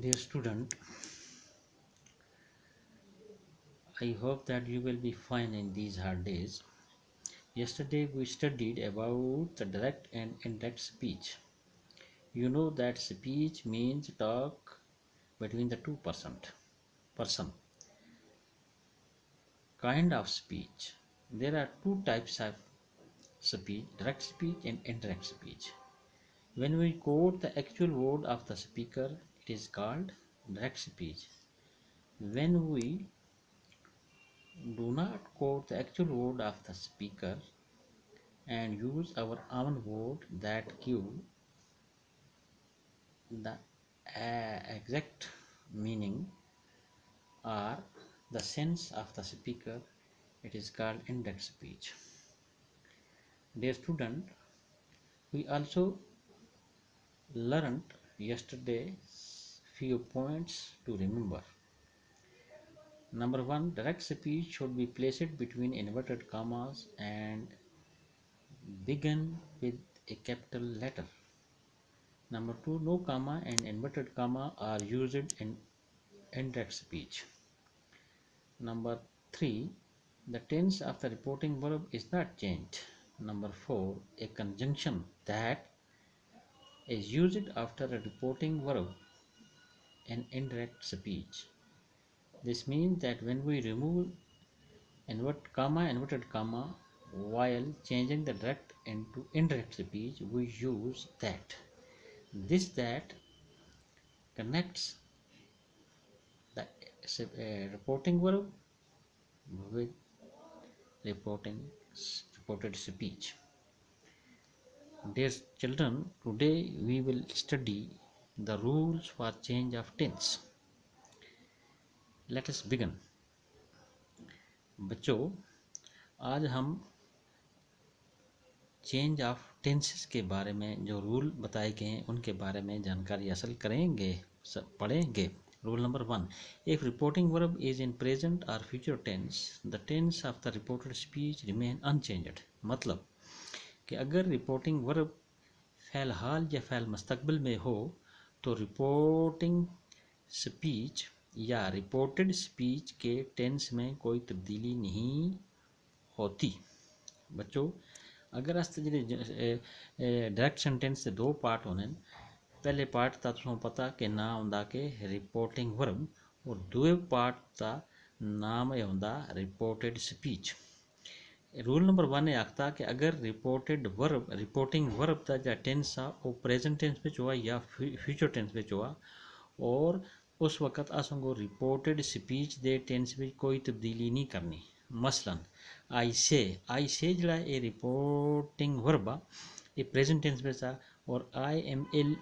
Dear student, I hope that you will be fine in these hard days. Yesterday we studied about the direct and indirect speech. You know that speech means talk between the person. Kind of speech. There are two types of speech, direct speech and indirect speech. When we quote the actual word of the speaker, it is called direct speech. When we do not quote the actual word of the speaker and use our own word that give the exact meaning or the sense of the speaker, it is called indirect speech. Dear student, we also learned yesterday few points to remember. Number one, direct speech should be placed between inverted commas and begin with a capital letter. Number two, no comma and inverted comma are used in indirect speech. Number three, the tense of the reporting verb is not changed. Number four, a conjunction that is used after a reporting verb in indirect speech. This means that when we remove inverted comma while changing the direct into indirect speech, we use that. This that connects the reporting verb with reporting reported speech. Dear children, today we will study the rules for change of tense. Let us begin. बच्चों, आज हम change of tenses के बारे में जो rule बताए गए हैं उनके बारे में जानकारी हासिल करेंगे, पढ़ेंगे. Rule number 1. If reporting verb is in present or future tense, the tense of the reported speech remain unchanged. मतलब कि अगर रिपोर्टिंग वर्ब फ़ैल हाल या फ़ैल मुस्तकबिल में हो तो रिपोर्टिंग स्पीच या रिपोर्टेड स्पीच के टेंस में कोई तब्दीली नहीं होती. बच्चों, अगर अस डायरेक्ट सेंटेंस से दो पार्ट होने. पहले पार्ट ता तुसें पता कि नाम होंदा कि रिपोर्टिंग वर्ब और दूए पार्ट दा नाम एह् होंदा रिपोर्टेड स्पीच. रूल नंबर 1 एह् आखदा कि अगर रिपोर्टिंग वर्ब दा जेह्ड़ा टेंस आ ओह् प्रेजेंट टेंस बिच होआ या फ्यूचर टेंस बिच होआ और उस वक्त असेंगी रिपोर्टेड स्पीच दे टेंस बिच कोई तब्दीली नहीं करनी. मसलन आई से जेह्ड़ा एह् रिपोर्टिंग वर्ब आ एह् प्रेजेंट टेंस बिच आ और आई एम एल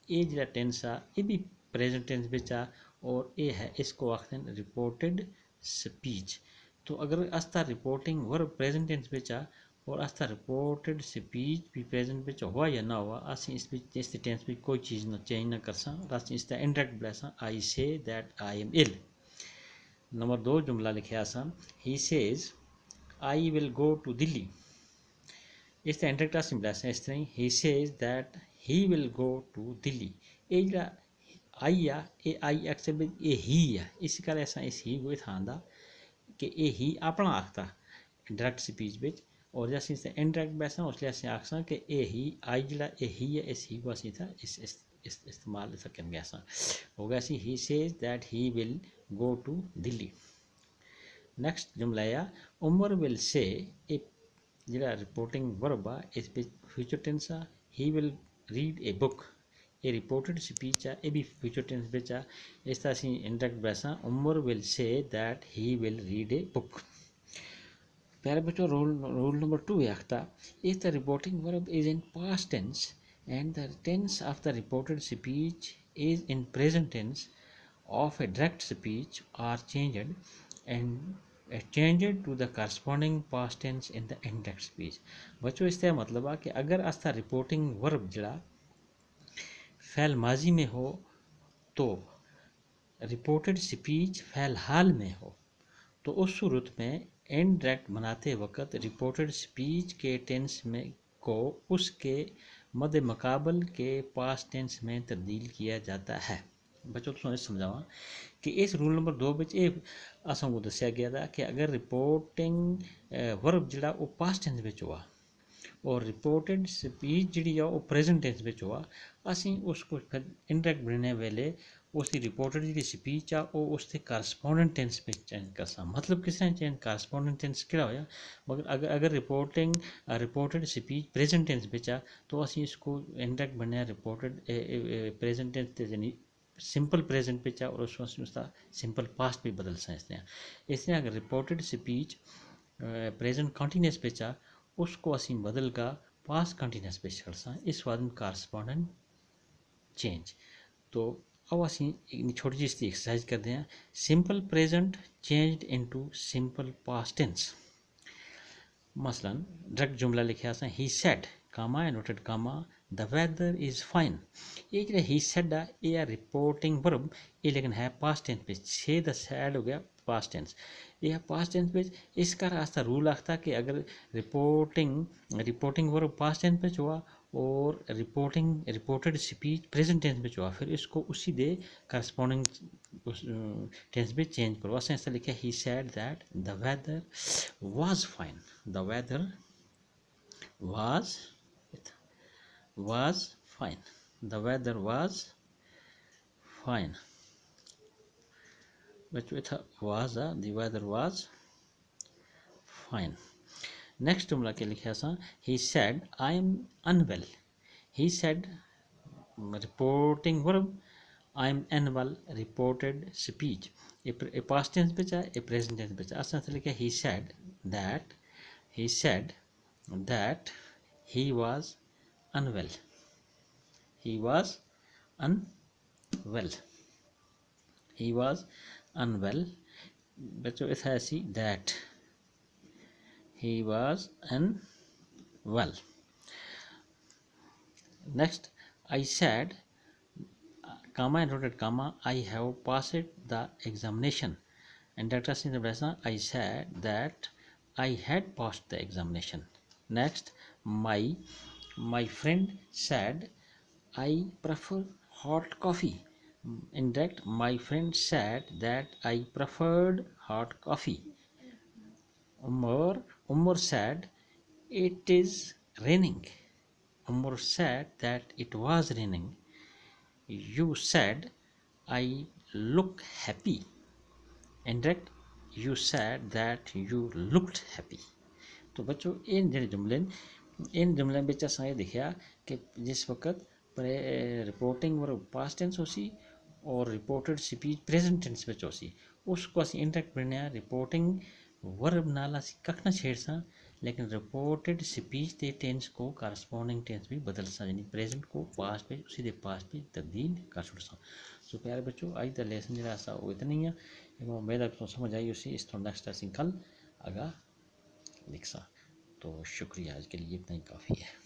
एह् जेह्ड़ा टेंस आ एह् भी प्रेजेंट टेंस बिच आ और एह् है इसको आखदे न रिपोर्टेड स्पीच. तो अगर अस्ता रिपोर्टिंग वर्ब प्रेजेंट टेंस बिच आ और अस्ता रिपोर्टेड स्पीच भी प्रेजेंट बिच हुआ या ना हुआ असीं इस टेंस बिच कोई चीज़ ना चेंज ना करसां और असीं इसदा इंडायरेक्ट बनासां I say that I am ill. Number 2 जुमला लिखिया असां he says I will go to Delhi. इसदा इंडायरेक्ट असीं बनासां इस तरह he says that he will go to Delhi. एह् जेह्ड़ा आई आ एह् आई एक्चुअल बिच एह् ही आ. इस करियै असां इस ही को इत्थै आंदा कि एह् ही अपना आखदा डायरेक्ट स्पीच बिच और जैसे इसदा इंडायरेक्ट बैसा उसले असें आखसां कि एह् ही आई जेह्ड़ा एह् ही है इस ही को असीं इत्थै इस्तेमाल इत्थै करगे. असां हो गया सी he says that he will go to Delhi. Next जुमला आ उमर विल से ए जेह्ड़ा रिपोर्टिंग वर्ब आ इस बिच फ्यूचर टेंस आ. He will read a book ए रिपोर्टेड स्पीच आ एह् भी फ्यूचर टेंस बिच आ. इसदा असीं इंडायरेक्ट बैसा Umar will say that he will read a book. प्यारे बच्चों, रूल नंबर 2 आखता if the reporting verb is in past tense and the tense of the reported speech is in present tense of a direct speech are changed and changed to the corresponding past tense in the indirect speech. बच्चों, इसका मतलब आ कि अगर अस्ता reporting verb जड़ा फ़ैल माजी में हो तो रिपोर्टेड स्पीच फ़ैल हाल में हो तो उस सूरत में इनडायरेक्ट बनाते वक्त रिपोर्टेड स्पीच के टेंस में को उसके मद्दे मुकाबल के पास्ट टेंस में तब्दील किया जाता है. बच्चों तुसें समझावां कि इस रूल नंबर 2 ਵਿੱਚ ਇਹ असां को दस्सिया गया था कि अगर रिपोर्टिंग वर्ब ਜਿਹੜਾ ਉਹ पास्ट टेंस ਵਿੱਚ ਹੋਆ और रिपोर्टेड स्पीच ਜਿਹੜੀ ਆ ਉਹ प्रेजेंट टेंस ਵਿੱਚ ਹੋਆ ਅਸੀਂ ਉਸ को ਫਿਰ इनडायरेक्ट ਬਣਨੇ ਵੇਲੇ उसकी रिपोर्टेड ਜਿਹੜੀ स्पीच ਆ ਉਹ ਉਸ ਦੇ करस्पोंडेंट टेंस ਵਿੱਚ चेंज करसा मतलब किस तरह चेंज करस्पोंडेंट टेंस ਕਿਹੜਾ ਹੋਇਆ मगर अगर reporting reported speech present tense ਵਿੱਚ आ तो ਅਸੀਂ इसको इनडायरेक्ट बनने रिपोर्टेड प्रेजेंट टेंस ਤੇ यानी सिंपल प्रेजेंट पे और उसका सिंपल पास्ट भी बदल सकते हैं इसलिए अगर रिपोर्टेड स्पीच प्रेजेंट कंटिन्यूस पे उसको असी बदल का पास्ट कंटिन्यूस पे कर सा इस वाद में कारस्पोंडेंट चेंज तो अब असी एक छोटी जी इसकी एक्सरसाइज करते हैं simple present changed into simple past tense मसलन डायरेक्ट जुमला लिखा सा he said comma noted comma the weather is fine ये जो ही सेड आ ये रिपोर्टिंग वर्ब ये लेकिन है पास्ट टेंस पे छे द सैड हो गया पास्ट टेंस ये पास्ट टेंस पे इसका रास्ता रूल आखता कि अगर रिपोर्टिंग वर्ब पास्ट टेंस पे हुआ और रिपोर्टेड स्पीच प्रेजेंट टेंस में हुआ फिर इसको उसी दे करस्पोंडिंग टेंस में चेंज करो असें ऐसा लिखा he said that the weather was fine the weather was fine the weather was fine which with was the weather was fine next जुमला के लिखा सा he said I am unwell he said reporting verb I am unwell reported speech a past tense पे चाहे a present tense पे चाहे असल लिखा he said that he was unwell he was unwell he was unwell बच्चों ऐसा ऐसी that he was unwell next I said comma noted comma I have passed the examination and that is in the present I said that I had passed the examination next my friend said I prefer hot coffee indirect my friend said that I preferred hot coffee Umar said it is raining Umar said that it was raining you said I look happy indirect you said that you looked happy तो बच्चों इन जुमले में असां ये देखा कि जिस वक्त रिपोर्टिंग वर्ब पास्ट टेंस होसी और रिपोर्टेड स्पीच प्रेजेंट टेंस में होसी उसको असी इंटरेक्ट बनने रिपोर्टिंग वर्ब नाल असी कख ना छेड़ सा लेकिन रिपोर्टेड स्पीच के टेंस को करस्पोंडिंग टेंस भी बदल सा यानी प्रेजेंट को पास्ट पे सीधे पास्ट पे तब्दील कर छुड़ सा सो प्यारे बच्चों आज का लेसन जो सा वो इतना ही है उम्मीद है कि समझ आई उसी इस तरह नेक्स्ट असी कल आगा लिख सा तो शुक्रिया आज के लिए इतना ही काफ़ी है